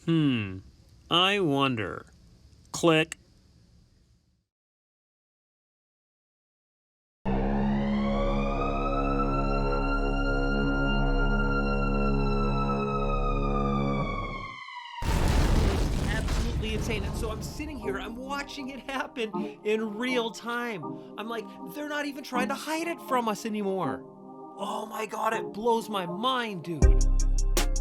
I wonder. Click. Absolutely insane. And so I'm sitting here, I'm watching it happen in real time. I'm like, they're not even trying to hide it from us anymore. Oh my god, it blows my mind, dude.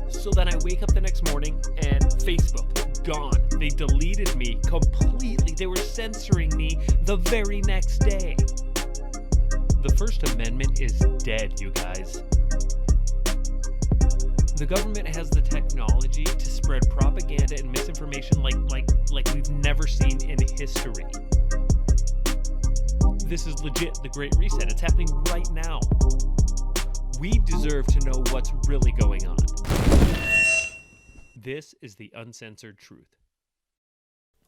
So then I wake up the next morning and Facebook, gone. They deleted me completely. They were censoring me the very next day. The First Amendment is dead, you guys. The government has the technology to spread propaganda and misinformation like we've never seen in history. This is legit the Great Reset. It's happening right now. We deserve to know what's really going on. This is the Uncensored Truth.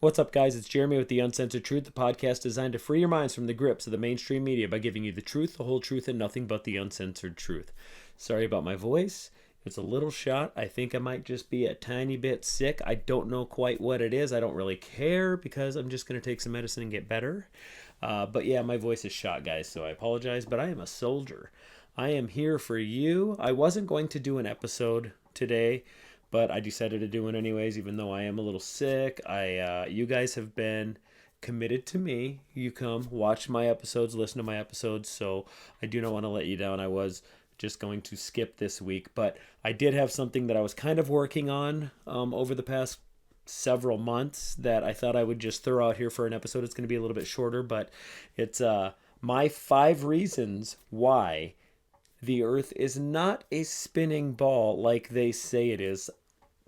What's up, guys? It's Jeremy with the Uncensored Truth, the podcast designed to free your minds from the grips of the mainstream media by giving you the truth, the whole truth, and nothing but the uncensored truth. Sorry about my voice. It's a little shot. I think I might just be a tiny bit sick. I don't know quite what it is. I don't really care because I'm just going to take some medicine and get better. But yeah, my voice is shot, guys, so I apologize, but I am a soldier. I am here for you. I wasn't going to do an episode today, but I decided to do it anyways, even though I am a little sick. You guys have been committed to me. You come watch my episodes, listen to my episodes, so I do not want to let you down. I was just going to skip this week, but I did have something that I was kind of working on over the past several months that I thought I would just throw out here for an episode. It's going to be a little bit shorter, but it's my 5 reasons why the Earth is not a spinning ball like they say it is,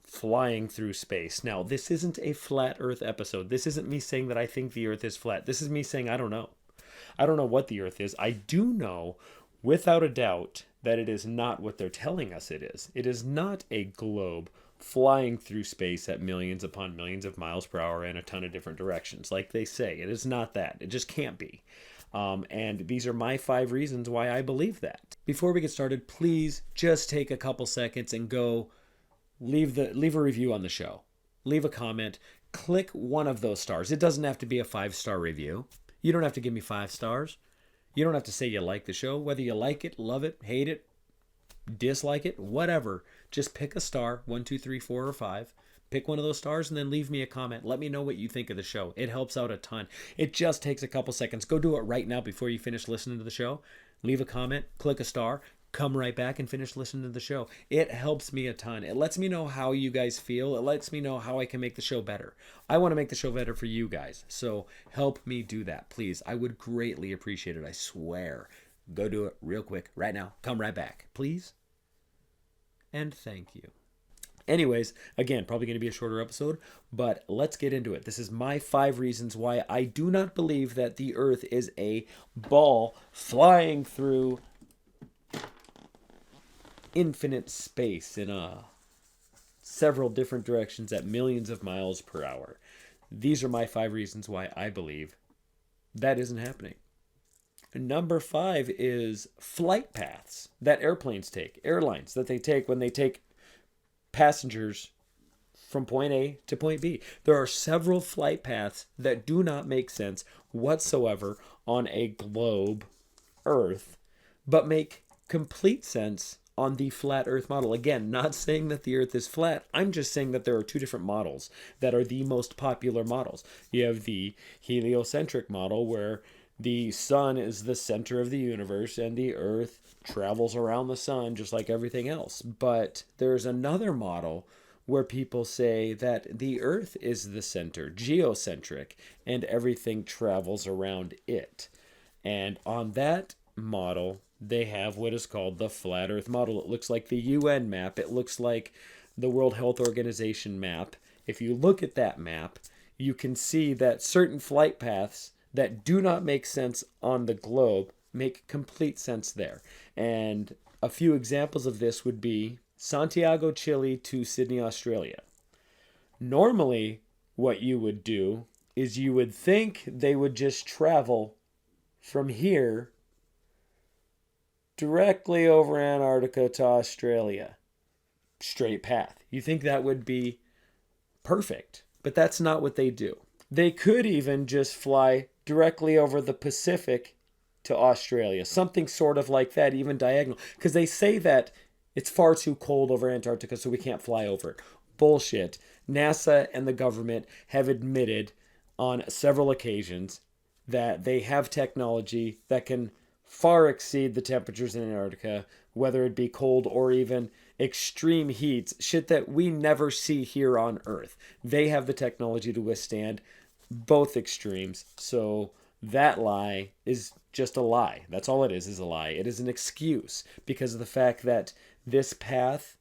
flying through space. Now, this isn't a flat Earth episode. This isn't me saying that I think the Earth is flat. This is me saying I don't know. I don't know what the Earth is. I do know, without a doubt, that it is not what they're telling us it is. It is not a globe flying through space at millions upon millions of miles per hour in a ton of different directions, like they say. It is not that. It just can't be. And these are my 5 reasons why I believe that. Before we get started, please just take a couple seconds and go leave a review on the show. Leave a comment. Click one of those stars. It doesn't have to be a 5-star review. You don't have to give me 5 stars. You don't have to say you like the show. Whether you like it, love it, hate it, dislike it, whatever. Just pick a star, 1, 2, 3, 4, or 5. Pick one of those stars and then leave me a comment. Let me know what you think of the show. It helps out a ton. It just takes a couple seconds. Go do it right now before you finish listening to the show. Leave a comment, click a star, come right back and finish listening to the show. It helps me a ton. It lets me know how you guys feel. It lets me know how I can make the show better. I want to make the show better for you guys. So help me do that, please. I would greatly appreciate it. I swear. Go do it real quick right now. Come right back, please. And thank you. Anyways, again, probably going to be a shorter episode, but let's get into it. This is my 5 reasons why I do not believe that the Earth is a ball flying through infinite space in several different directions at millions of miles per hour. These are my 5 reasons why I believe that isn't happening. Number 5 is flight paths that airplanes take, airlines that they take when they take passengers from point A to point B. There are several flight paths that do not make sense whatsoever on a globe, Earth, but make complete sense on the flat Earth model. Again, not saying that the Earth is flat. I'm just saying that there are 2 different models that are the most popular models. You have the heliocentric model where the sun is the center of the universe and the Earth travels around the sun just like everything else. But there's another model where people say that the Earth is the center, geocentric, and everything travels around it. And on that model, they have what is called the flat Earth model. It looks like the UN map. It looks like the World Health Organization map. If you look at that map, you can see that certain flight paths that do not make sense on the globe make complete sense there. And a few examples of this would be Santiago, Chile to Sydney, Australia. Normally, what you would do is you would think they would just travel from here directly over Antarctica to Australia. Straight path. You think that would be perfect. But that's not what they do. They could even just fly directly over the Pacific to Australia, something sort of like that, even diagonal, because they say that it's far too cold over Antarctica, so we can't fly over it. Bullshit. NASA and the government have admitted on several occasions that they have technology that can far exceed the temperatures in Antarctica, whether it be cold or even extreme heats, shit that we never see here on Earth. They have the technology to withstand both extremes. So that lie is just a lie. That's all it is a lie. It is an excuse because of the fact that this path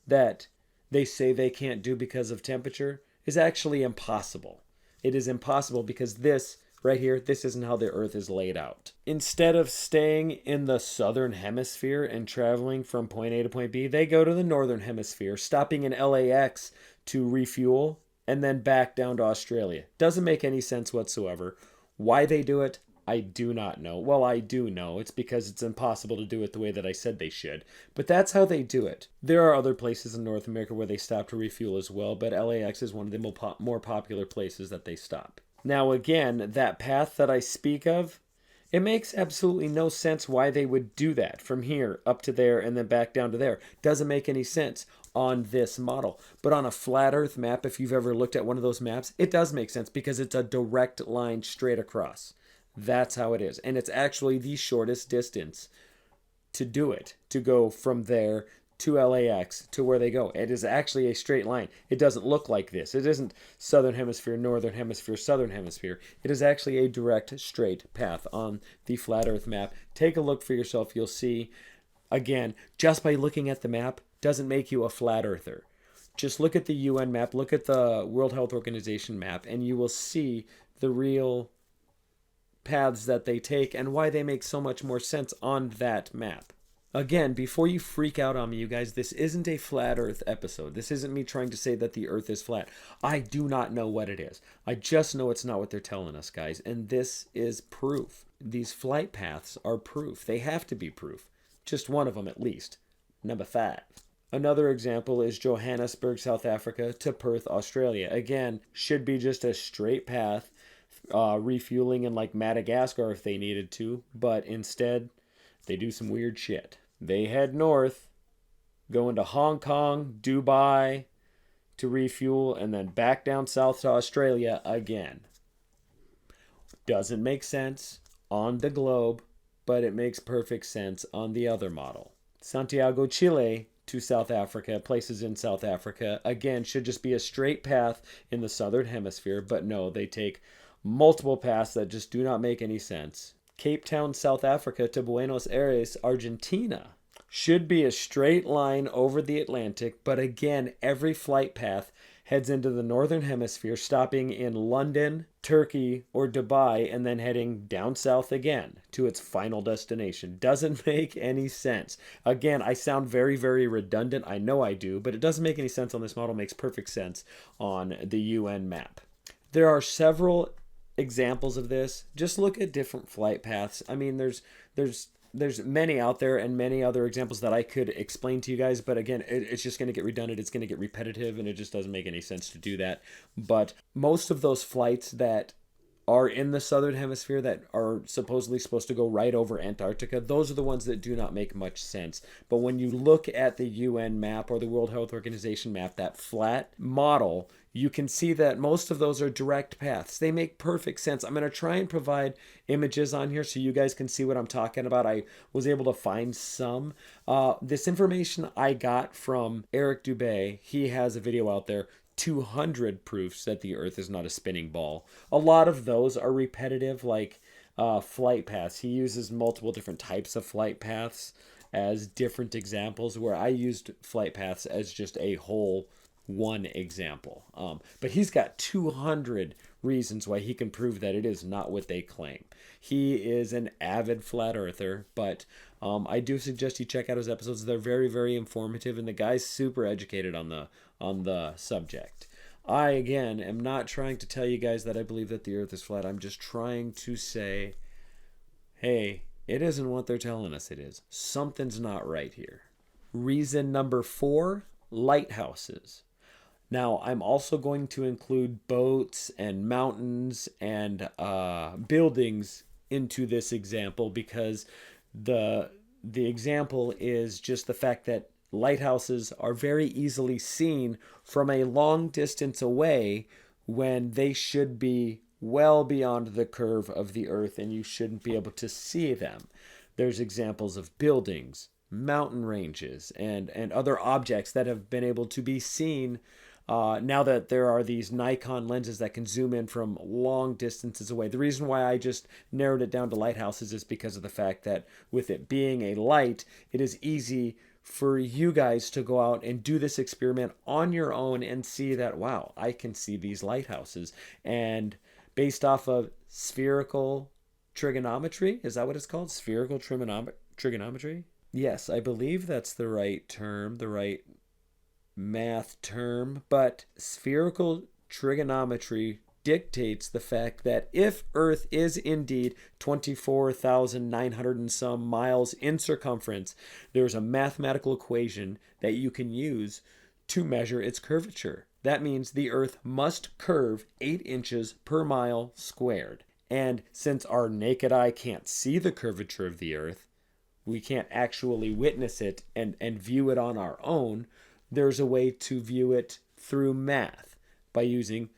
that they say they can't do because of temperature is actually impossible. It is impossible because this right here, this isn't how the Earth is laid out. Instead of staying in the southern hemisphere and traveling from point A to point B, they go to the northern hemisphere, stopping in LAX to refuel and then back down to Australia. Doesn't make any sense whatsoever. Why they do it, I do not know. Well, I do know. It's because it's impossible to do it the way that I said they should. But that's how they do it. There are other places in North America where they stop to refuel as well, but LAX is one of the more popular places that they stop. Now, again, that path that I speak of, it makes absolutely no sense why they would do that from here up to there and then back down to there. Doesn't make any sense on this model. But on a flat Earth map, if you've ever looked at one of those maps, it does make sense because it's a direct line straight across. That's how it is. And it's actually the shortest distance to do it, to go from there to LAX to where they go. It is actually a straight line. It doesn't look like this. It isn't southern hemisphere, northern hemisphere, southern hemisphere. It is actually a direct straight path on the flat Earth map. Take a look for yourself. You'll see, again, just by looking at the map doesn't make you a flat earther. Just look at the UN map, look at the World Health Organization map, and you will see the real paths that they take and why they make so much more sense on that map. Again, before you freak out on me, you guys, this isn't a flat Earth episode. This isn't me trying to say that the Earth is flat. I do not know what it is. I just know it's not what they're telling us, guys. And this is proof. These flight paths are proof. They have to be proof. Just one of them at least. Number 5. Another example is Johannesburg, South Africa to Perth, Australia. Again, should be just a straight path, refueling in like Madagascar if they needed to. But instead, they do some weird shit. They head north, go into Hong Kong, Dubai to refuel, and then back down south to Australia again. Doesn't make sense on the globe, but it makes perfect sense on the other model. Santiago, Chile to South Africa, places in South Africa, again, should just be a straight path in the southern hemisphere, but no, they take multiple paths that just do not make any sense. Cape Town, South Africa to Buenos Aires, Argentina. Should be a straight line over the Atlantic, but again, every flight path heads into the northern hemisphere, stopping in London, Turkey, or Dubai, and then heading down south again to its final destination. Doesn't make any sense. Again, I sound very, very redundant. I know I do, but it doesn't make any sense on this model. It makes perfect sense on the UN map. There are several examples of this. Just look at different flight paths. I mean, there's many out there and many other examples that I could explain to you guys, but again, it's just going to get redundant, it's going to get repetitive, and it just doesn't make any sense to do that. But most of those flights that are in the southern hemisphere that are supposedly supposed to go right over Antarctica, those are the ones that do not make much sense. But when you look at the UN map or the World Health Organization map, that flat model, you can see that most of those are direct paths. They make perfect sense. I'm going to try and provide images on here so you guys can see what I'm talking about. I was able to find some. This information I got from Eric Dubé. He has a video out there, 200 proofs that the Earth is not a spinning ball. A lot of those are repetitive, like flight paths. He uses multiple different types of flight paths as different examples, where I used flight paths as just a whole one example. But he's got 200 reasons why he can prove that it is not what they claim. He is an avid flat earther, but I do suggest you check out his episodes. They're very, very informative, and the guy's super educated on the subject. I, again, am not trying to tell you guys that I believe that the Earth is flat. I'm just trying to say, hey, it isn't what they're telling us it is. Something's not right here. Reason number 4, lighthouses. Now, I'm also going to include boats and mountains and buildings into this example because the the example is just the fact that lighthouses are very easily seen from a long distance away when they should be well beyond the curve of the earth and you shouldn't be able to see them. There's examples of buildings, mountain ranges, and other objects that have been able to be seen now that there are these Nikon lenses that can zoom in from long distances away. The reason why I just narrowed it down to lighthouses is because of the fact that with it being a light, it is easy for you guys to go out and do this experiment on your own and see that, wow, I can see these lighthouses. And based off of spherical trigonometry, is that what it's called? Spherical trigonometry? Yes, I believe that's the right term, the right math term, but spherical trigonometry dictates the fact that if Earth is indeed 24,900 and some miles in circumference, there's a mathematical equation that you can use to measure its curvature. That means the Earth must curve 8 inches per mile squared. And since our naked eye can't see the curvature of the Earth, we can't actually witness it and view it on our own, there's a way to view it through math by using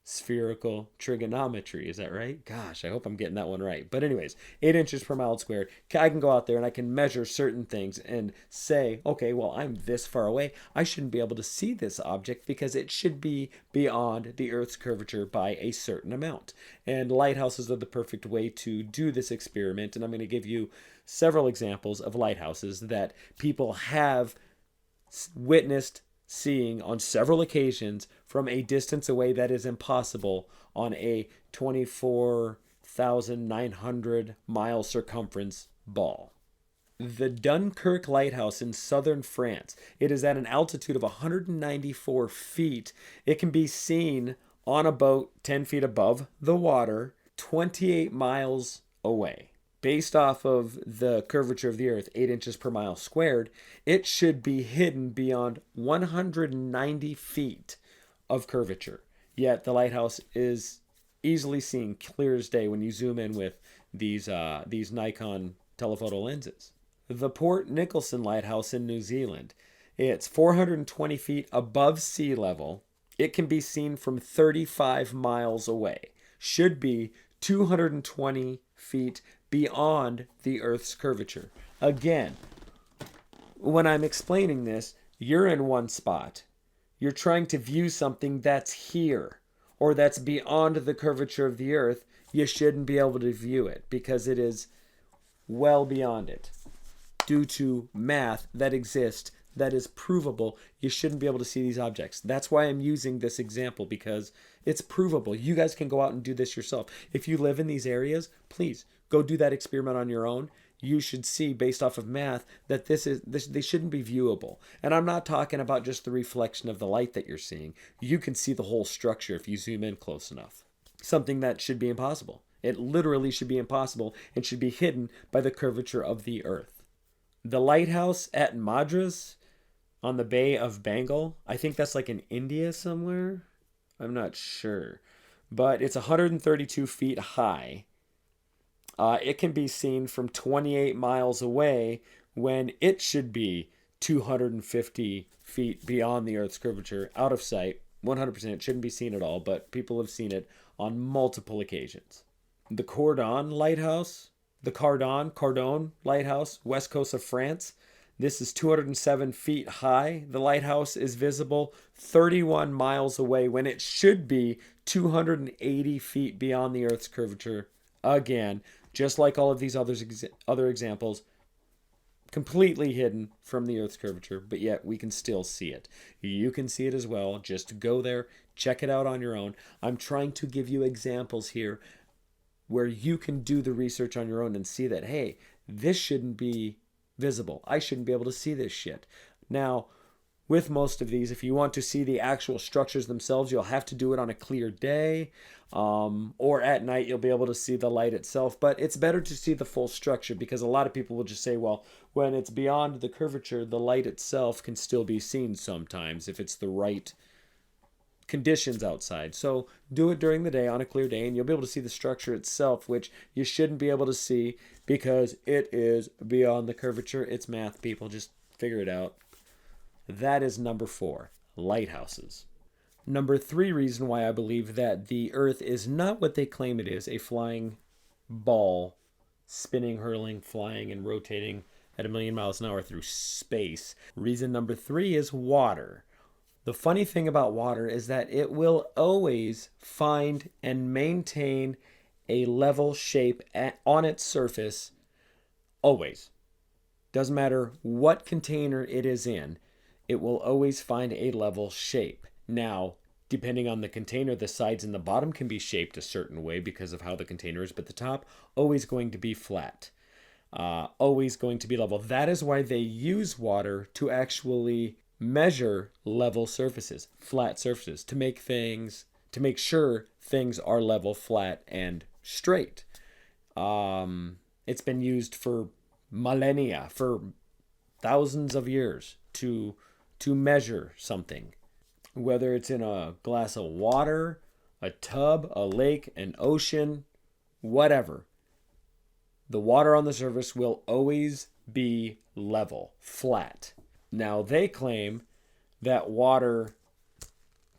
spherical trigonometry. Is that right? Gosh, I hope I'm getting that one right. But anyways, 8 inches per mile squared. I can go out there and I can measure certain things and say, okay, well, I'm this far away. I shouldn't be able to see this object because it should be beyond the Earth's curvature by a certain amount. And lighthouses are the perfect way to do this experiment. And I'm going to give you several examples of lighthouses that people have witnessed seeing on several occasions from a distance away that is impossible on a 24,900 mile circumference ball. The Dunkirk Lighthouse in southern France. It is at an altitude of 194 feet. It can be seen on a boat 10 feet above the water, 28 miles away. Based off of the curvature of the Earth, 8 inches per mile squared, it should be hidden beyond 190 feet of curvature. Yet the lighthouse is easily seen clear as day when you zoom in with these Nikon telephoto lenses. The Port Nicholson Lighthouse in New Zealand. It's 420 feet above sea level. It can be seen from 35 miles away. Should be 220 feet beyond the Earth's curvature. Again, when I'm explaining this, you're in one spot. You're trying to view something that's here or that's beyond the curvature of the Earth. You shouldn't be able to view it because it is well beyond it. Due to math that exists, that is provable, you shouldn't be able to see these objects. That's why I'm using this example, because it's provable. You guys can go out and do this yourself. If you live in these areas, please go do that experiment on your own. You should see, based off of math, that they shouldn't be viewable. And I'm not talking about just the reflection of the light that you're seeing. You can see the whole structure if you zoom in close enough. Something that should be impossible. It literally should be impossible and should be hidden by the curvature of the Earth. The lighthouse at Madras on the Bay of Bengal, I think that's like in India somewhere. I'm not sure. But it's 132 feet high. It can be seen from 28 miles away when it should be 250 feet beyond the Earth's curvature, out of sight. 100% shouldn't be seen at all, but people have seen it on multiple occasions. The Cardon Lighthouse, west coast of France. This is 207 feet high. The lighthouse is visible 31 miles away when it should be 280 feet beyond the Earth's curvature. Again, just like all of these other examples, completely hidden from the Earth's curvature, but yet we can still see it. You can see it as well. Just go there, check it out on your own. I'm trying to give you examples here where you can do the research on your own and see that, hey, this shouldn't be visible. I shouldn't be able to see this shit. Now, with most of these, if you want to see the actual structures themselves, you'll have to do it on a clear day, or at night you'll be able to see the light itself. But it's better to see the full structure, because a lot of people will just say, well, when it's beyond the curvature, the light itself can still be seen sometimes if it's the right conditions outside. So do it during the day on a clear day, and you'll be able to see the structure itself, which you shouldn't be able to see because it is beyond the curvature. It's math, people. Just figure it out. That is number 4, lighthouses. Number 3 reason why I believe that the Earth is not what they claim it is, a flying ball, spinning, hurling, flying, and rotating at 1,000,000 miles an hour through space. Reason number 3 is water. The funny thing about water is that it will always find and maintain a level shape on its surface, always. Doesn't matter what container it is in, it will always find a level shape. Now, depending on the container, the sides and the bottom can be shaped a certain way because of how the container is, but the top, always going to be flat. Always going to be level. That is why they use water to actually measure level surfaces, flat surfaces, to make sure things are level, flat, and straight. It's been used for millennia, for thousands of years to measure something. Whether it's in a glass of water, a tub, a lake, an ocean, whatever. The water on the surface will always be level, flat. Now, they claim that water,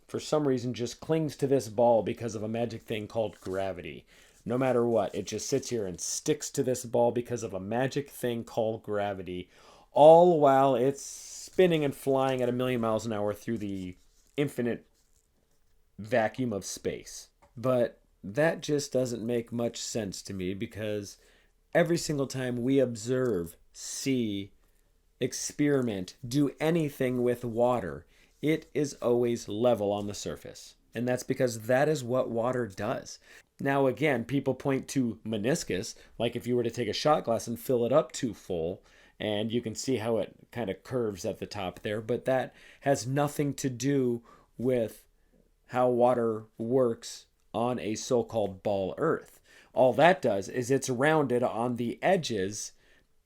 for some reason, just clings to this ball because of a magic thing called gravity. No matter what, it just sits here and sticks to this ball because of a magic thing called gravity, all while it's spinning and flying at 1,000,000 miles an hour through the infinite vacuum of space. But that just doesn't make much sense to me, because every single time we observe, see, experiment, do anything with water, it is always level on the surface. And that's because that is what water does. Now, again, people point to meniscus, like if you were to take a shot glass and fill it up too full, and you can see how it kind of curves at the top there, but that has nothing to do with how water works on a so-called ball Earth. All that does is it's rounded on the edges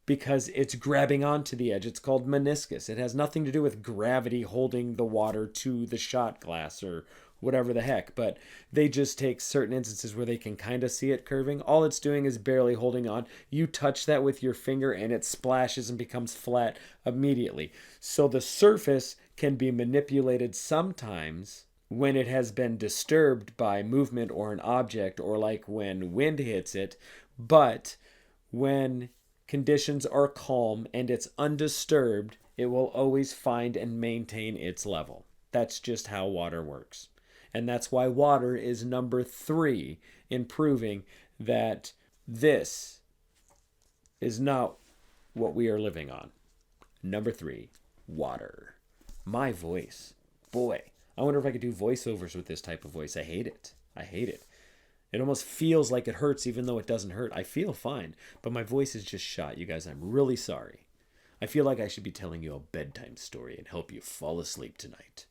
because it's grabbing onto the edge. It's called meniscus. It has nothing to do with gravity holding the water to the shot glass or whatever the heck, but they just take certain instances where they can kind of see it curving. All it's doing is barely holding on. You touch that with your finger and it splashes and becomes flat immediately. So the surface can be manipulated sometimes when it has been disturbed by movement or an object, or like when wind hits it, but when conditions are calm and it's undisturbed, it will always find and maintain its level. That's just how water works. And that's why water is number 3 in proving that this is not what we are living on. Number 3, water. My voice. Boy, I wonder if I could do voiceovers with this type of voice. I hate it. I hate it. It almost feels like it hurts even though it doesn't hurt. I feel fine, but my voice is just shot. You guys, I'm really sorry. I feel like I should be telling you a bedtime story and help you fall asleep tonight.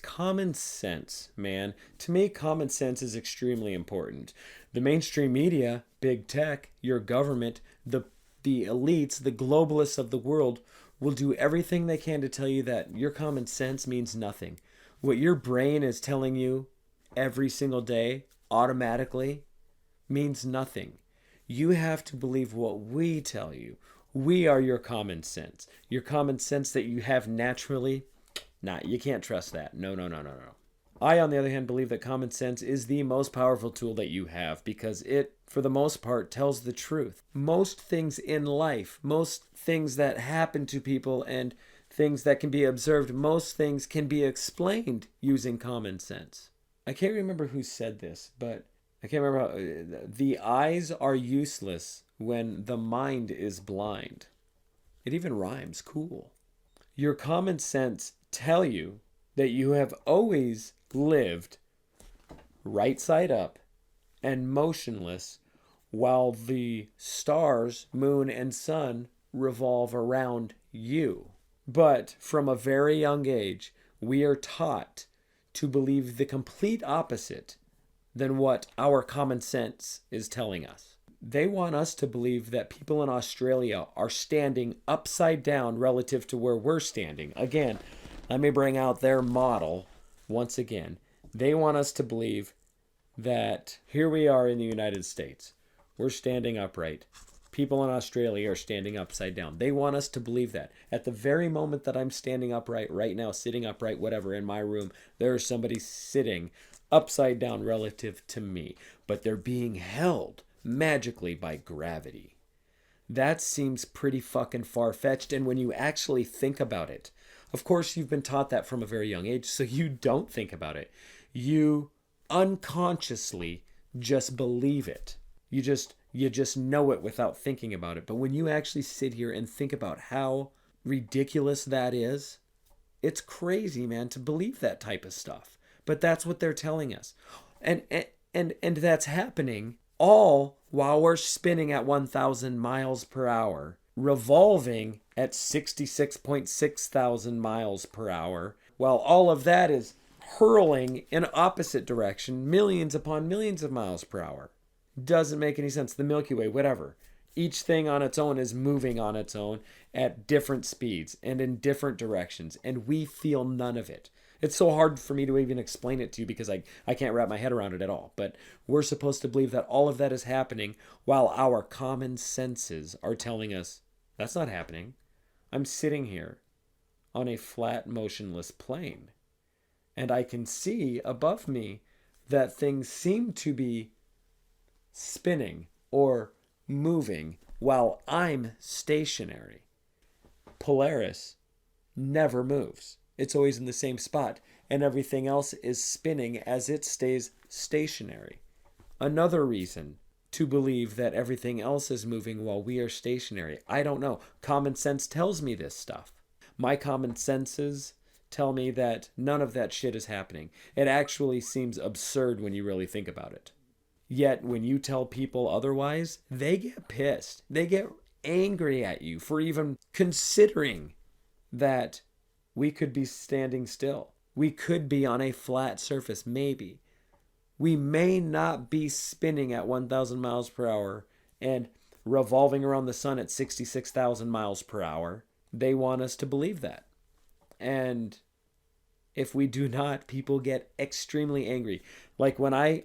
Common sense, man. To me, common sense is extremely important. The mainstream media, big tech, your government, the elites, the globalists of the world will do everything they can to tell you that your common sense means nothing. What your brain is telling you every single day automatically means nothing. You have to believe what we tell you. We are your common sense. Your common sense that you have naturally. Nah, you can't trust that. No. I, on the other hand, believe that common sense is the most powerful tool that you have, because it, for the most part, tells the truth. Most things in life, most things that happen to people and things that can be observed, most things can be explained using common sense. I can't remember who said this, but I can't remember how, the eyes are useless when the mind is blind. It even rhymes. Cool. Your common sense tell you that you have always lived right side up and motionless while the stars, moon, and sun revolve around you. But from a very young age, we are taught to believe the complete opposite than what our common sense is telling us. They want us to believe that people in Australia are standing upside down relative to where we're standing. Again, let me bring out their model once again. They want us to believe that here we are in the United States. We're standing upright. People in Australia are standing upside down. They want us to believe that. At the very moment that I'm standing upright right now, sitting upright, whatever, in my room, there's somebody sitting upside down relative to me. But they're being held magically by gravity. That seems pretty fucking far-fetched. And when you actually think about it, of course, you've been taught that from a very young age, so you don't think about it. You unconsciously just believe it. You just know it without thinking about it. But when you actually sit here and think about how ridiculous that is, it's crazy, man, to believe that type of stuff. But that's what they're telling us. And that's happening all while we're spinning at 1,000 miles per hour, revolving at 66.6 thousand miles per hour, while all of that is hurling in opposite direction, millions upon millions of miles per hour. Doesn't make any sense. The Milky Way, whatever. Each thing on its own is moving on its own at different speeds and in different directions, and we feel none of it. It's so hard for me to even explain it to you because I can't wrap my head around it at all. But we're supposed to believe that all of that is happening while our common senses are telling us that's not happening. I'm sitting here on a flat, motionless plane, and I can see above me that things seem to be spinning or moving while I'm stationary. Polaris never moves. It's always in the same spot, and everything else is spinning as it stays stationary. Another reason to believe that everything else is moving while we are stationary. I don't know. Common sense tells me this stuff. My common senses tell me that none of that shit is happening. It actually seems absurd when you really think about it. Yet when you tell people otherwise, they get pissed. They get angry at you for even considering that we could be standing still. We could be on a flat surface, maybe. We may not be spinning at 1,000 miles per hour and revolving around the sun at 66,000 miles per hour. They want us to believe that. And if we do not, people get extremely angry. Like when I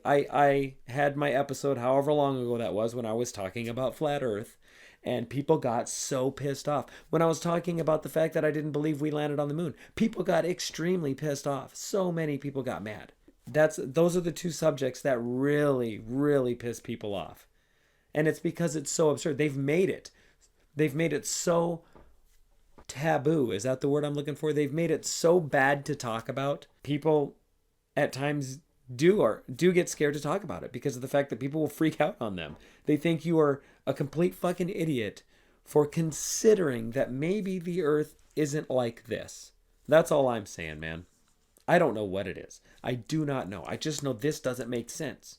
had my episode, however long ago that was, when I was talking about flat Earth, and people got so pissed off. When I was talking about the fact that I didn't believe we landed on the moon, people got extremely pissed off. So many people got mad. Those are the two subjects that really, really piss people off. And it's because it's so absurd. They've made it so taboo. Is that the word I'm looking for? They've made it so bad to talk about. People at times do get scared to talk about it because of the fact that people will freak out on them. They think you are a complete fucking idiot for considering that maybe the Earth isn't like this. That's all I'm saying, man. I don't know what it is. I do not know. I just know this doesn't make sense.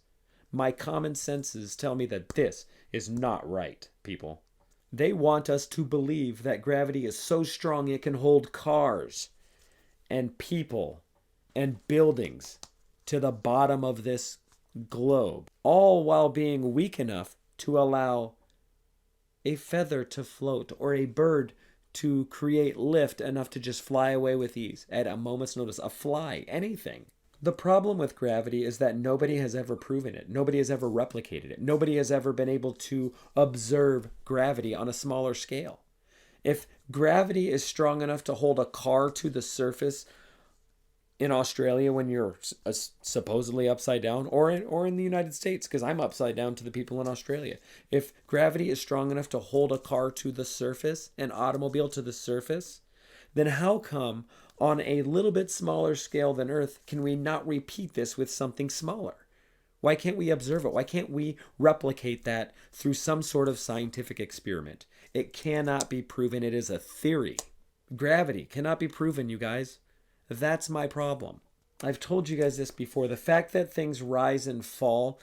My common senses tell me that this is not right, people. They want us to believe that gravity is so strong it can hold cars and people and buildings to the bottom of this globe, all while being weak enough to allow a feather to float or a bird to create lift enough to just fly away with ease at a moment's notice. A fly, anything. The problem with gravity is that nobody has ever proven it. Nobody has ever replicated it. Nobody has ever been able to observe gravity on a smaller scale. If gravity is strong enough to hold a car to the surface in Australia when you're supposedly upside down, or in the United States, because I'm upside down to the people in Australia. If gravity is strong enough to hold a car to the surface, an automobile to the surface, then how come on a little bit smaller scale than Earth can we not repeat this with something smaller? Why can't we observe it? Why can't we replicate that through some sort of scientific experiment? It cannot be proven. It is a theory. Gravity cannot be proven, you guys. That's my problem. I've told you guys this before. The fact that things rise and fall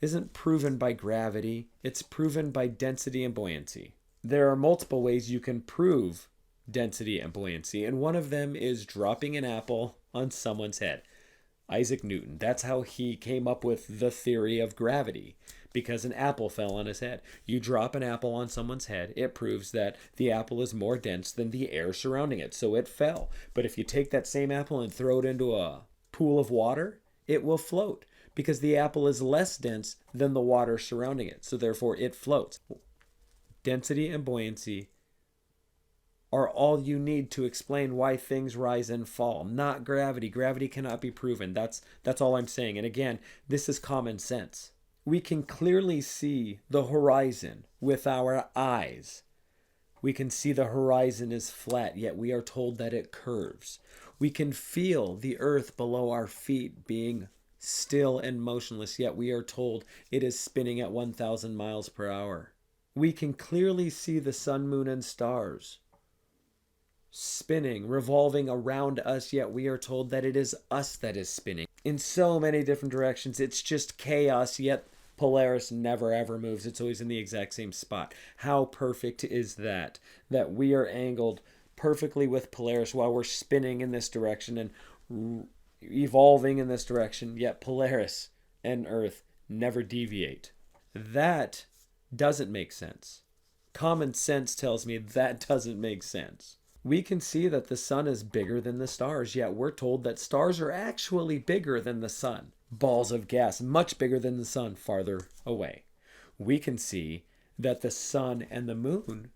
isn't proven by gravity. It's proven by density and buoyancy. There are multiple ways you can prove density and buoyancy, and one of them is dropping an apple on someone's head. Isaac Newton, that's how he came up with the theory of gravity, because an apple fell on his head. You drop an apple on someone's head, it proves that the apple is more dense than the air surrounding it, so it fell. But if you take that same apple and throw it into a pool of water, it will float because the apple is less dense than the water surrounding it. So therefore it floats. Density and buoyancy are all you need to explain why things rise and fall, not gravity. Gravity cannot be proven. That's all I'm saying. And again, this is common sense. We can clearly see the horizon with our eyes. We can see the horizon is flat, yet we are told that it curves. We can feel the earth below our feet being still and motionless, yet we are told it is spinning at 1,000 miles per hour. We can clearly see the sun, moon, and stars spinning, revolving around us, yet we are told that it is us that is spinning in so many different directions. It's just chaos, yet Polaris never ever moves. It's always in the exact same spot. How perfect is that? That we are angled perfectly with Polaris while we're spinning in this direction and evolving in this direction, yet Polaris and Earth never deviate. That doesn't make sense. Common sense tells me that doesn't make sense. We can see that the sun is bigger than the stars, yet we're told that stars are actually bigger than the sun. Balls of gas, much bigger than the sun, farther away. We can see that the sun and the moon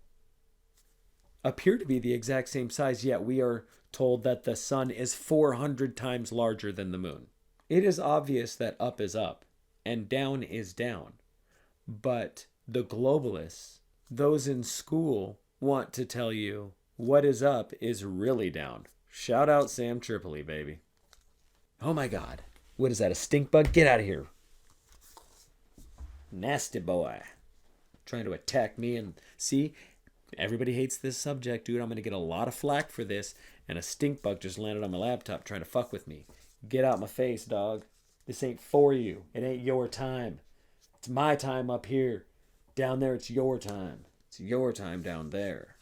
appear to be the exact same size, yet we are told that the sun is 400 times larger than the moon. It is obvious that up is up and down is down. But the globalists, those in school, want to tell you what is up is really down. Shout out Sam Tripoli, baby. Oh my God. What is that, a stink bug? Get out of here. Nasty boy. Trying to attack me, and see, everybody hates this subject, dude. I'm going to get a lot of flack for this, and a stink bug just landed on my laptop trying to fuck with me. Get out my face, dog. This ain't for you. It ain't your time. It's my time up here. Down there, it's your time. It's your time down there.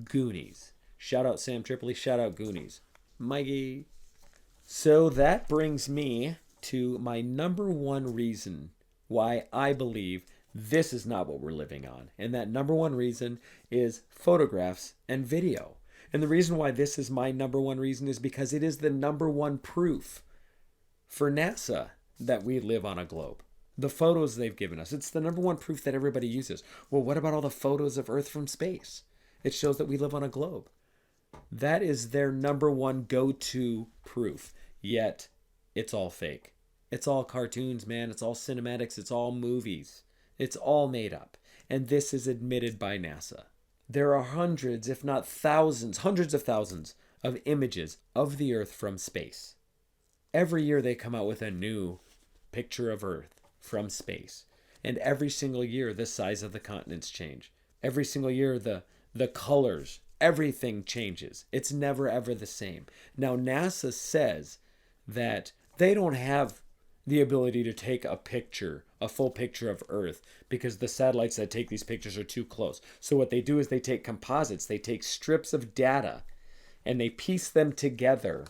Goonies. Shout out Sam Tripoli. Shout out Goonies. Mikey. So that brings me to my number one reason why I believe this is not what we're living on. And that number one reason is photographs and video. And the reason why this is my number one reason is because it is the number one proof for NASA that we live on a globe. The photos they've given us. It's the number one proof that everybody uses. Well, what about all the photos of Earth from space? It shows that we live on a globe. That is their number one go-to proof. Yet, it's all fake. It's all cartoons, man. It's all cinematics. It's all movies. It's all made up. And this is admitted by NASA. There are hundreds, if not thousands, hundreds of thousands of images of the Earth from space. Every year they come out with a new picture of Earth from space. And every single year the size of the continents change. Every single year the colors, everything changes. It's never ever the same. Now NASA says that they don't have the ability to take a picture, a full picture of Earth, because the satellites that take these pictures are too close. So what they do is they take composites, they take strips of data, and they piece them together,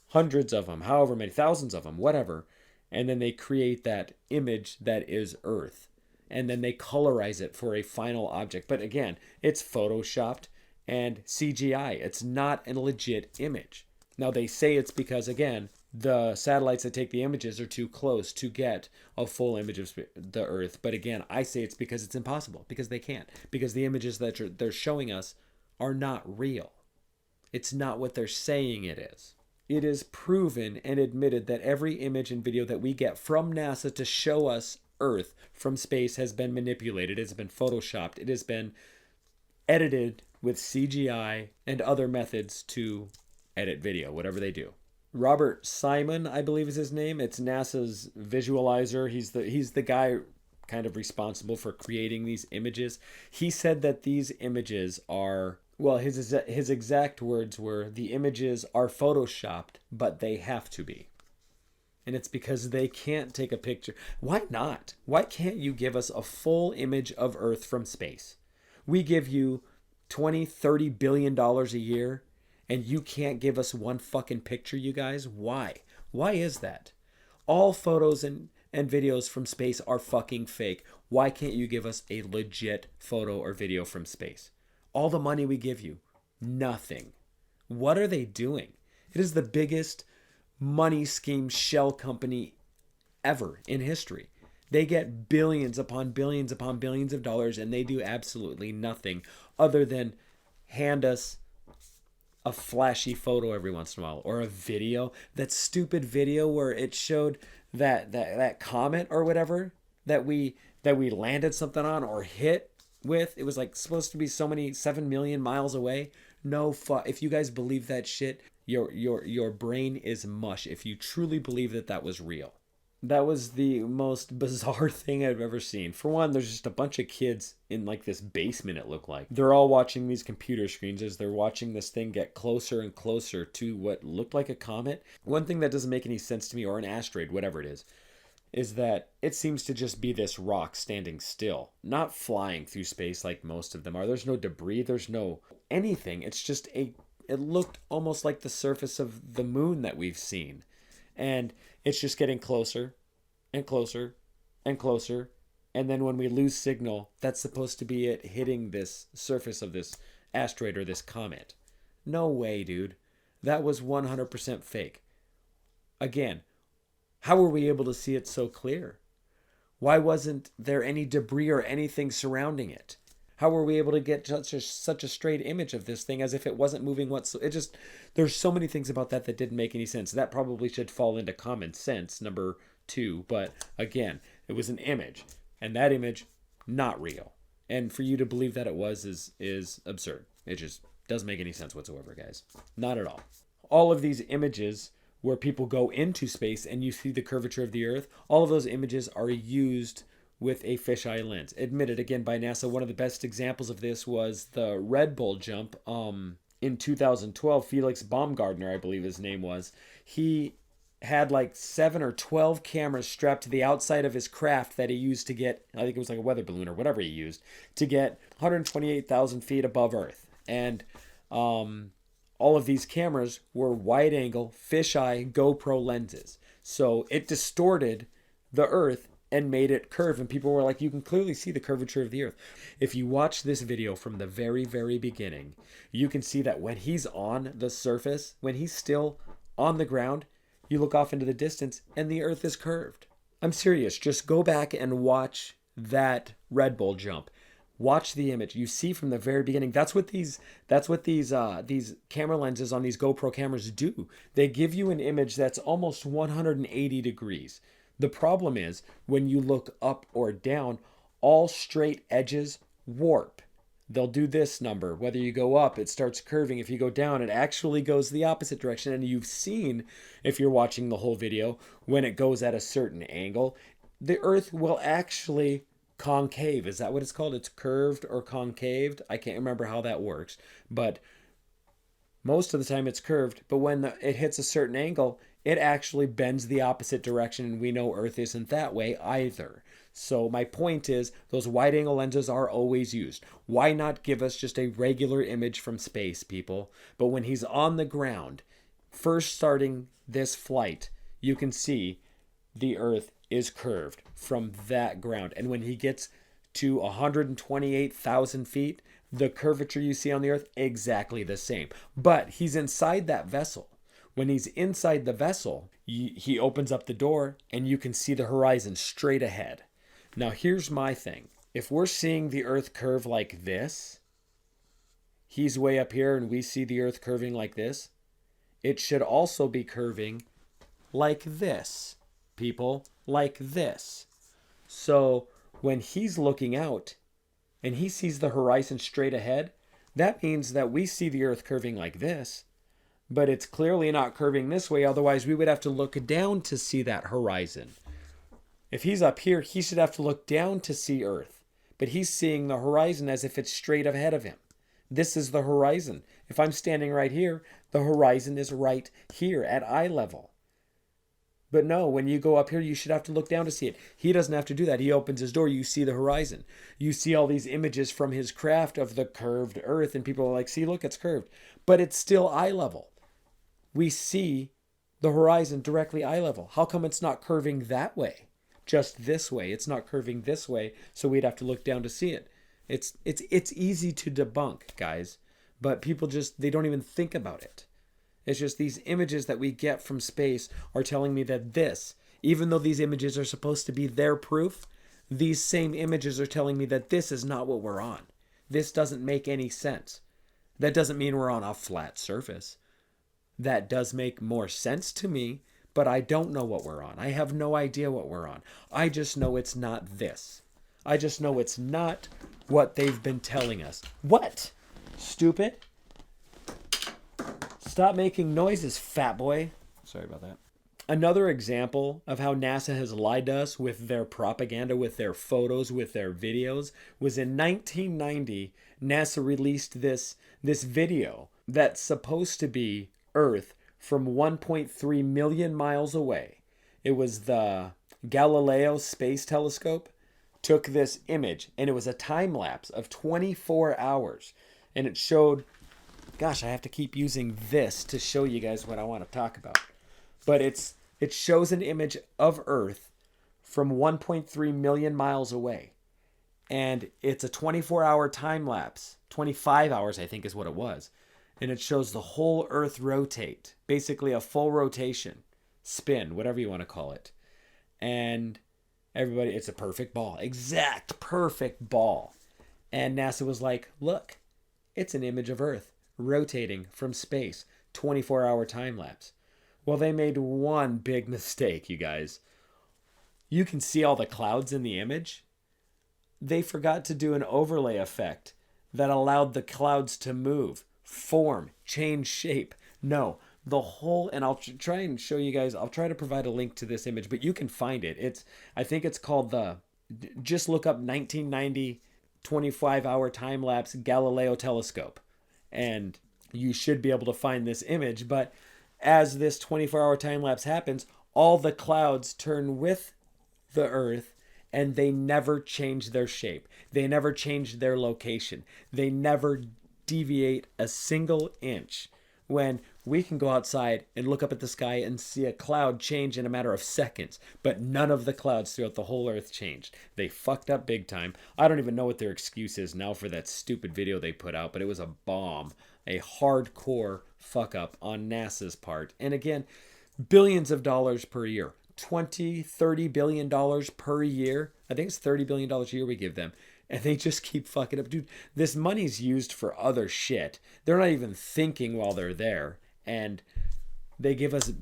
hundreds of them, however many, thousands of them, whatever, and then they create that image that is Earth. And then they colorize it for a final object. But again, it's photoshopped and CGI. It's not a legit image. Now they say it's because, again, the satellites that take the images are too close to get a full image of the Earth. But again, I say it's because it's impossible, because they can't, because the images that they're showing us are not real. It's not what they're saying it is. It is proven and admitted that every image and video that we get from NASA to show us Earth from space has been manipulated. It has been photoshopped. It has been edited with CGI and other methods to edit video, whatever they do. Robert Simon, I believe is his name. It's NASA's visualizer. He's the guy kind of responsible for creating these images. He said that these images are, well, his exact words were, the images are photoshopped, but they have to be. And it's because they can't take a picture. Why not? Why can't you give us a full image of Earth from space? We give you $20-30 billion a year, and you can't give us one fucking picture, you guys? Why? Why is that? All photos and videos from space are fucking fake. Why can't you give us a legit photo or video from space? All the money we give you, nothing. What are they doing? It is the biggest money scheme shell company ever in history. They get billions upon billions of dollars, and they do absolutely nothing other than hand us a flashy photo every once in a while, or a video. That stupid video where it showed that comet or whatever that we landed something on or hit with. It was like supposed to be so many 7 million miles away. No if you guys believe that shit, your brain is mush if you truly believe that was real. That was the most bizarre thing I've ever seen. For one, there's just a bunch of kids in like this basement, it looked like. They're all watching these computer screens as they're watching this thing get closer and closer to what looked like a comet. One thing that doesn't make any sense to me, or an asteroid, whatever it is that it seems to just be this rock standing still, not flying through space like most of them are. There's no debris, there's no anything. It's just it looked almost like the surface of the moon that we've seen. And it's just getting closer and closer and closer. And then when we lose signal, that's supposed to be it hitting this surface of this asteroid or this comet. No way, dude. That was 100% fake. Again, how were we able to see it so clear? Why wasn't there any debris or anything surrounding it? How were we able to get such a straight image of this thing as if it wasn't moving whatsoever? There's so many things about that didn't make any sense. That probably should fall into common sense, number 2. But again, it was an image, and that image, not real. And for you to believe that it was is absurd. It just doesn't make any sense whatsoever, guys. Not at all. All of these images where people go into space and you see the curvature of the Earth, all of those images are used with a fisheye lens. Admitted again by NASA. One of the best examples of this was the Red Bull jump in 2012. Felix Baumgartner, I believe his name was. He had like 7 or 12 cameras strapped to the outside of his craft that he used to get, I think it was like a weather balloon or whatever he used, to get 128,000 feet above Earth. And all of these cameras were wide angle, fisheye, GoPro lenses. So it distorted the Earth and made it curve, and people were like, you can clearly see the curvature of the Earth. If you watch this video from the very, very beginning, you can see that when he's on the surface, when he's still on the ground, you look off into the distance and the Earth is curved. I'm serious. Just go back and watch that Red Bull jump. Watch the image. You see from the very beginning. That's what these camera lenses on these GoPro cameras do. They give you an image that's almost 180 degrees. The problem is when you look up or down, all straight edges warp. They'll do this number. Whether you go up, it starts curving. If you go down, it actually goes the opposite direction. And you've seen, if you're watching the whole video, when it goes at a certain angle, the Earth will actually concave. Is that what it's called? It's curved or concaved. I can't remember how that works. But most of the time it's curved. But when it hits a certain angle, it actually bends the opposite direction, and we know Earth isn't that way either. So my point is, those wide-angle lenses are always used. Why not give us just a regular image from space, people? But when he's on the ground, first starting this flight, you can see the Earth is curved from that ground. And when he gets to 128,000 feet, the curvature you see on the Earth, exactly the same. But he's inside that vessel. When he's inside the vessel, he opens up the door and you can see the horizon straight ahead. Now, here's my thing. If we're seeing the Earth curve like this, he's way up here and we see the Earth curving like this, it should also be curving like this, people, like this. So when he's looking out and he sees the horizon straight ahead, that means that we see the Earth curving like this. But it's clearly not curving this way. Otherwise, we would have to look down to see that horizon. If he's up here, he should have to look down to see Earth. But he's seeing the horizon as if it's straight ahead of him. This is the horizon. If I'm standing right here, the horizon is right here at eye level. But no, when you go up here, you should have to look down to see it. He doesn't have to do that. He opens his door. You see the horizon. You see all these images from his craft of the curved Earth. And people are like, see, look, it's curved. But it's still eye level. We see the horizon directly eye level. How come it's not curving that way? Just this way. It's not curving this way, so we'd have to look down to see it. It's easy to debunk, guys, but people they don't even think about it. It's just these images that we get from space are telling me that this, even though these images are supposed to be their proof, these same images are telling me that this is not what we're on. This doesn't make any sense. That doesn't mean we're on a flat surface. That does make more sense to me, but I don't know what we're on. I have no idea what we're on. I just know it's not this. I just know it's not what they've been telling us. What? Stupid? Stop making noises, fat boy. Sorry about that. Another example of how NASA has lied to us with their propaganda, with their photos, with their videos, was in 1990, NASA released this video that's supposed to be Earth from 1.3 million miles away. It was the Galileo Space Telescope took this image, and it was a time lapse of 24 hours. And it showed, gosh, I have to keep using this to show you guys what I want to talk about. But it shows an image of Earth from 1.3 million miles away. And it's a 24-hour time lapse. 25 hours, I think, is what it was. And it shows the whole Earth rotate. Basically a full rotation. Spin, whatever you want to call it. And everybody, it's a perfect ball. Exact perfect ball. And NASA was like, look, it's an image of Earth rotating from space. 24-hour time lapse. Well, they made one big mistake, you guys. You can see all the clouds in the image. They forgot to do an overlay effect that allowed the clouds to move, form, change shape. No, the whole, and I'll try and show you guys, I'll try to provide a link to this image, but you can find it. I think it's called just look up 1990 25-hour time-lapse Galileo telescope. And you should be able to find this image, but as this 24-hour time-lapse happens, all the clouds turn with the Earth, and they never change their shape. They never change their location. They never deviate a single inch. When we can go outside and look up at the sky and see a cloud change in a matter of seconds, but none of the clouds throughout the whole Earth changed. They fucked up big time. I don't even know what their excuse is now for that stupid video they put out, but it was a bomb. A hardcore fuck up on NASA's part. And again, billions of dollars per year. $30 billion per year. I think it's $30 billion a year we give them. And they just keep fucking up. Dude, this money's used for other shit. They're not even thinking while they're there. And they give us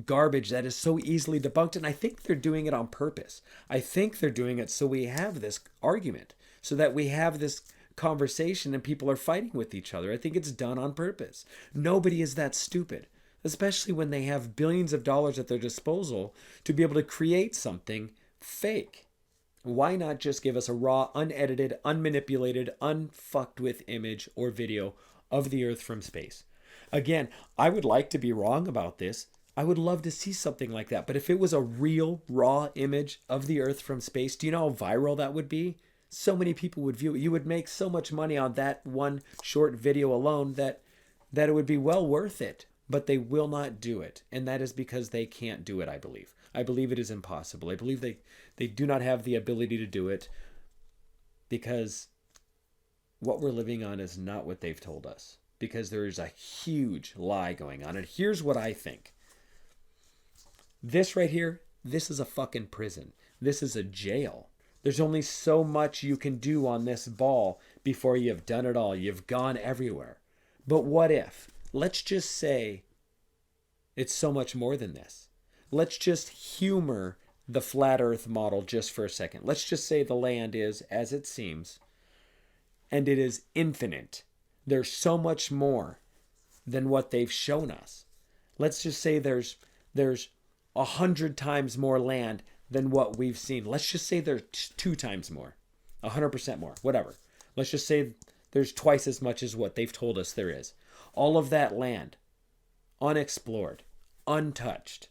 garbage that is so easily debunked. And I think they're doing it on purpose. I think they're doing it so we have this argument. So that we have this conversation and people are fighting with each other. I think it's done on purpose. Nobody is that stupid, especially when they have billions of dollars at their disposal to be able to create something fake. Why not just give us a raw, unedited, unmanipulated, unfucked with image or video of the Earth from space? Again, I would like to be wrong about this. I would love to see something like that. But if it was a real, raw image of the Earth from space, do you know how viral that would be? So many people would view it. You would make so much money on that one short video alone that it would be well worth it. But they will not do it. And that is because they can't do it, I believe. I believe it is impossible. I believe they do not have the ability to do it because what we're living on is not what they've told us. Because there is a huge lie going on. And here's what I think. This right here, this is a fucking prison. This is a jail. There's only so much you can do on this ball before you've done it all. You've gone everywhere. But what if? Let's just say it's so much more than this. Let's just humor the flat earth model just for a second. Let's just say the land is as it seems, and it is infinite. There's so much more than what they've shown us. Let's just say there's 100 times more land than what we've seen. Let's just say there's 2 times more, 100% more, whatever. Let's just say there's twice as much as what they've told us there is. All of that land, unexplored, untouched.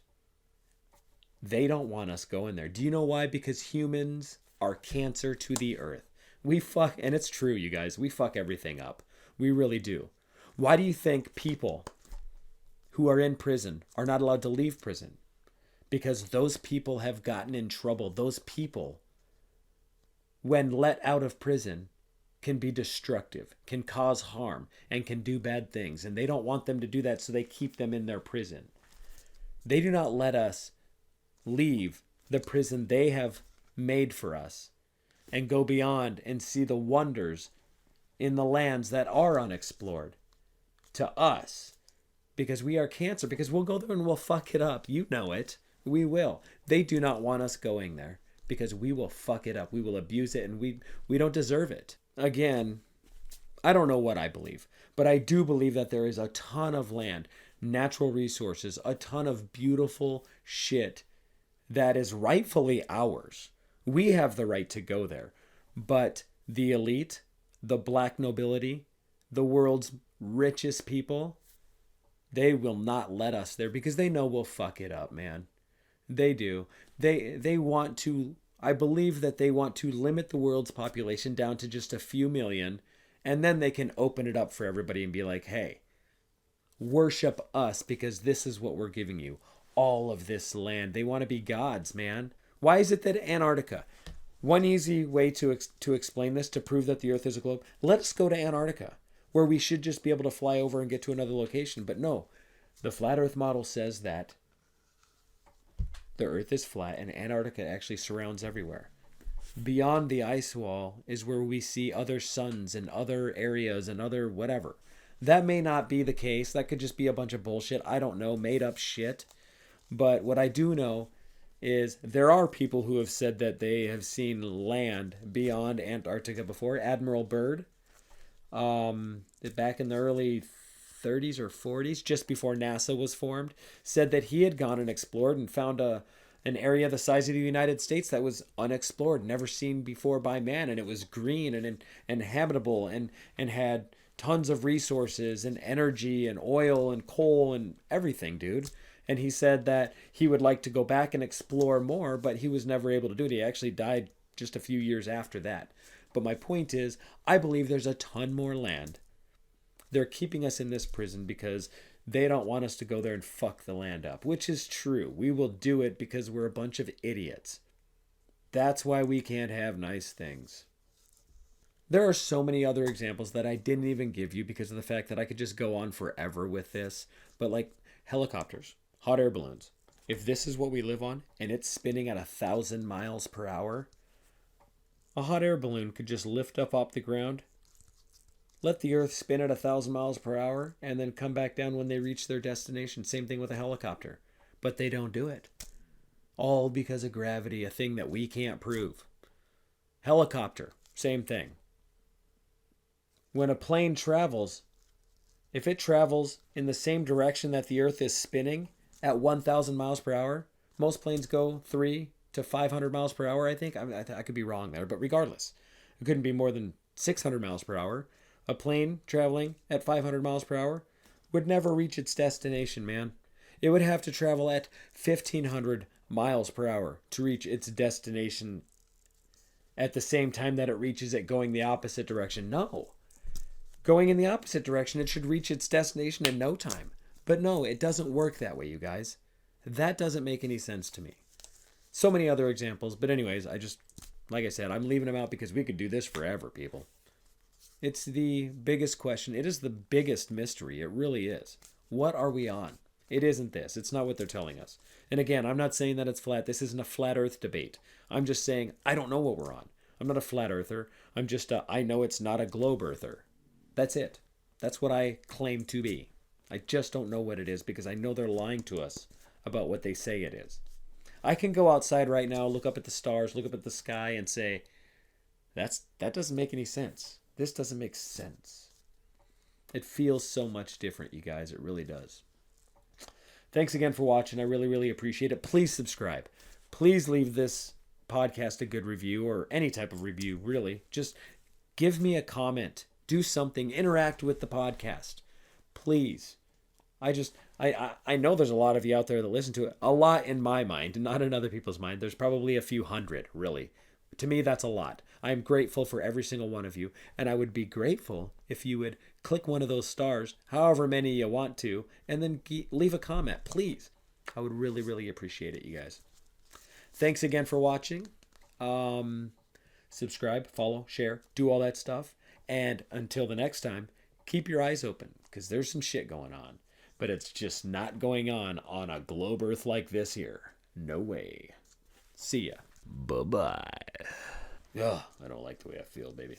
They don't want us going there. Do you know why? Because humans are cancer to the earth. We fuck, and it's true, you guys, we fuck everything up. We really do. Why do you think people who are in prison are not allowed to leave prison? Because those people have gotten in trouble. Those people, when let out of prison, can be destructive, can cause harm, and can do bad things. And they don't want them to do that, so they keep them in their prison. They do not let us leave the prison they have made for us and go beyond and see the wonders in the lands that are unexplored to us, because we are cancer, because we'll go there and we'll fuck it up. You know it. We will. They do not want us going there because we will fuck it up. We will abuse it, and we don't deserve it. Again, I don't know what I believe, but I do believe that there is a ton of land, natural resources, a ton of beautiful shit that is rightfully ours. We have the right to go there. But the elite, the black nobility, the world's richest people, they will not let us there because they know we'll fuck it up, man. They do. They want to, I believe that they want to limit the world's population down to just a few million, and then they can open it up for everybody and be like, hey, worship us because this is what we're giving you. All of this land. They want to be gods, man. Why is it that Antarctica? One easy way to explain this, to prove that the Earth is a globe, let us go to Antarctica, where we should just be able to fly over and get to another location. But no, the flat Earth model says that the Earth is flat and Antarctica actually surrounds everywhere. Beyond the ice wall is where we see other suns and other areas and other whatever. That may not be the case. That could just be a bunch of bullshit. I don't know, made up shit. But what I do know is there are people who have said that they have seen land beyond Antarctica before. Admiral Byrd, back in the early 30s or 40s, just before NASA was formed, said that he had gone and explored and found an area the size of the United States that was unexplored, never seen before by man, and it was green and habitable and had tons of resources and energy and oil and coal and everything, dude. And he said that he would like to go back and explore more, but he was never able to do it. He actually died just a few years after that. But my point is, I believe there's a ton more land. They're keeping us in this prison because they don't want us to go there and fuck the land up, which is true. We will do it because we're a bunch of idiots. That's why we can't have nice things. There are so many other examples that I didn't even give you because of the fact that I could just go on forever with this. But like helicopters, hot air balloons. If this is what we live on and it's spinning at 1,000 miles per hour, a hot air balloon could just lift up off the ground, let the earth spin at 1,000 miles per hour, and then come back down when they reach their destination. Same thing with a helicopter. But they don't do it. All because of gravity, a thing that we can't prove. Helicopter, same thing. When a plane travels, if it travels in the same direction that the earth is spinning at 1,000 miles per hour, most planes go 300 to 500 miles per hour, I think. I could be wrong there, but regardless, it couldn't be more than 600 miles per hour. A plane traveling at 500 miles per hour would never reach its destination, man. It would have to travel at 1,500 miles per hour to reach its destination at the same time that it reaches it going the opposite direction. No. Going in the opposite direction, it should reach its destination in no time. But no, it doesn't work that way, you guys. That doesn't make any sense to me. So many other examples, but anyways, like I said, I'm leaving them out because we could do this forever, people. It's the biggest question. It is the biggest mystery. It really is. What are we on? It isn't this. It's not what they're telling us. And again, I'm not saying that it's flat. This isn't a flat earth debate. I'm just saying I don't know what we're on. I'm not a flat earther. I know it's not a globe earther. That's it. That's what I claim to be. I just don't know what it is because I know they're lying to us about what they say it is. I can go outside right now, look up at the stars, look up at the sky and say, that doesn't make any sense. This doesn't make sense. It feels so much different, you guys. It really does. Thanks again for watching. I really, really appreciate it. Please subscribe. Please leave this podcast a good review or any type of review, really. Just give me a comment. Do something. Interact with the podcast. Please. I know there's a lot of you out there that listen to it. A lot in my mind, not in other people's mind. There's probably a few hundred, really. To me, that's a lot. I'm grateful for every single one of you. And I would be grateful if you would click one of those stars, however many you want to, and then leave a comment, please. I would really, really appreciate it, you guys. Thanks again for watching. Subscribe, follow, share, do all that stuff. And until the next time, keep your eyes open because there's some shit going on. But it's just not going on a globe earth like this here. No way. See ya. Bye-bye. Ugh, I don't like the way I feel, baby.